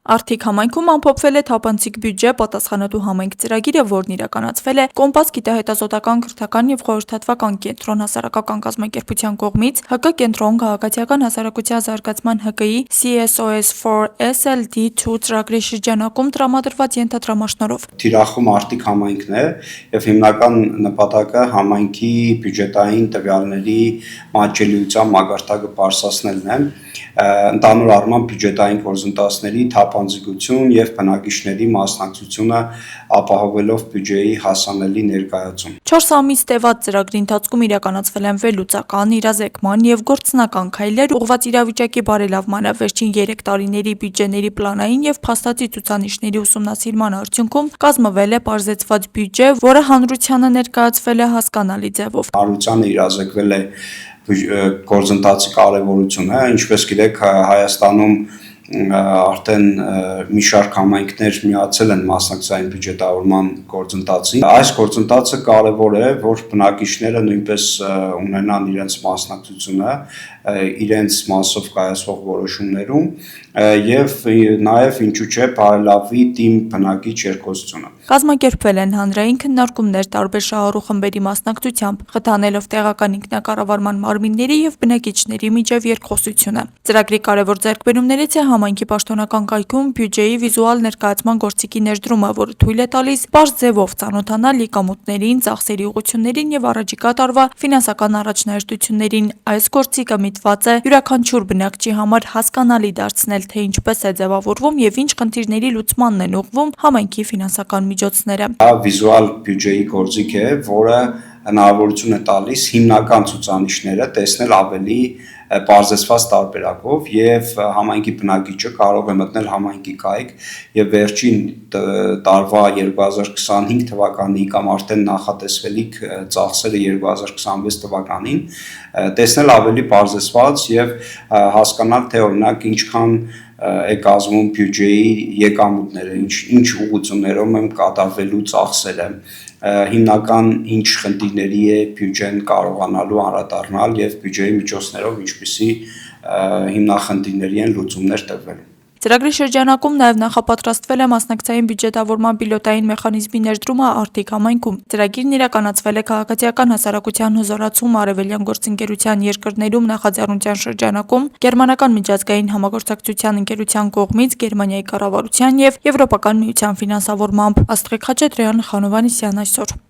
Արթիկ համայնքում ամփոփվել է թափանցիկ բյուջե պատասխանատու համայնք ծրագիրը, որն իրականացվել է Կոմպաս գիտահետազոտական կրթական եւ խորհրդատվական կենտրոն հասարակական կազմակերպության կողմից ՀԿ կենտրոն քաղաքացիական հասարակության զարգացման ՀԿ-ի CSOS4SLD2 ծրագրի շրջանակում տրամադրված ենթադրամաշնորհով։ Թիրախում Արթիկ համայնքն է եւ հիմնական նպատակը համայնքի բյուջետային տվյալների մատչելիության մակարդակը բարձրացնելն է։ Ընդհանուր առմամբ բյուջետային գործընթացների թափանցիկություն եւ բնակիչների մասնակցությունը ապահովելով բյուջեի հասանելի ներկայացում։ 4 ամիս տևած ծրագրի ընթացքում իրականացվել են վերլուծական, իրազեկման եւ գործնական քայլեր ուղղված իրավիճակի բարելավմանը։ Վերջին 3 տարիների բյուջեների պլանային եւ փաստացի ցուցանիշների ուսումնասիրման արդյունքում կազմվել է պարզեցված բյուջե, որը հանրությանը ներկայացվել է հասկանալի ձևով։ Հանրությանը իրազեկվել է գործընթացի կարևորությունը, ինչպես գիտեք, Հայաստանում արդեն մի շարք համայնքներ միացել են մասնակցային բյուջետավորման գործընթացին։ Այս գործընթացը կարևոր է, որ բնակիչները նույնպես ունենան իրենց մասնակցությունը, իրենց մասով կայացվող որոշումներում եւ նաեւ ինչու՞ չէ բարելավի թիմ բնակիչ երկխոսությունը։ Կազմակերպվել են հանրային քննարկումներ տարբեր շահառու խմբերի մասնակցությամբ, խթանելով տեղական ինքնակառավարման մարմինների եւ բնակիչների միջև երկխոսությունը։ Ծրագրի կարևոր ձեռքբերումներից է համայնքի պաշտոնական կայքում բյուջեի վիզուալ ներկայացման գործիքի ներդրումը, որը թույլ է տալիս պարզ ձևով ծանոթանալ եկամուտներին, ծախսերի ուղղություններին եւ առաջիկա տարվա ֆինանսական առաջնահերթություններին։ Այս գործիքը միտված է յուրաքանչյուր բնակչի համար հասկանալի դարձնել, թե ինչպես է ձևավորվում եւ ինչ խնդիրների լուծմանն են ուղղվում համայնքի ֆինանսական միջոցները։ Դա վիզուալ բյուջեի գործիք է, որը հնարավորություն է տալիս հիմնական ցուցանիշները տեսնել ավելի պարզեցված տարբերակով եւ համայնքի բնակիչը կարող է մտնել համայնքի կայք եւ վերջին տարվա 2025 թվականի կամ արդեն նախատեսվելիք ծախսերը 2026 թվականին տեսնել ավելի պարզեցված եւ հասկանալ թե օրինակ ինչքան է կազմում բյուջեի եկամուտները, ինչ ուղղություններով են կատարվելու ծախսերը, հիմնական ինչ խնդիրների է բյուջեն կարողանալու անդրադառնալ եւ բյուջեի միջոցներով ինչպիսի հիմնախնդիրների են լուծումներ տրվելու։ Ծրագրի շրջանակում նաև նախապատրաստվել է մասնակցային բյուջետավորման պիլոտային մեխանիզմի ներդրումը Արթիկ համայնքում։ Ծրագիրն իրականացվել է քաղաքացիական հասարակության հզորացում արևելյան գործընկերության երկրներում նախաձեռնության շրջանակում Գերմանական միջազգային համագործակցության ընկերության կողմից Գերմանիայի կառավարության եւ Եվրոպական միության ֆինանսավորմամբ։ Աստղիկ Խաչատրյան, Խանովանիսյան այսօր։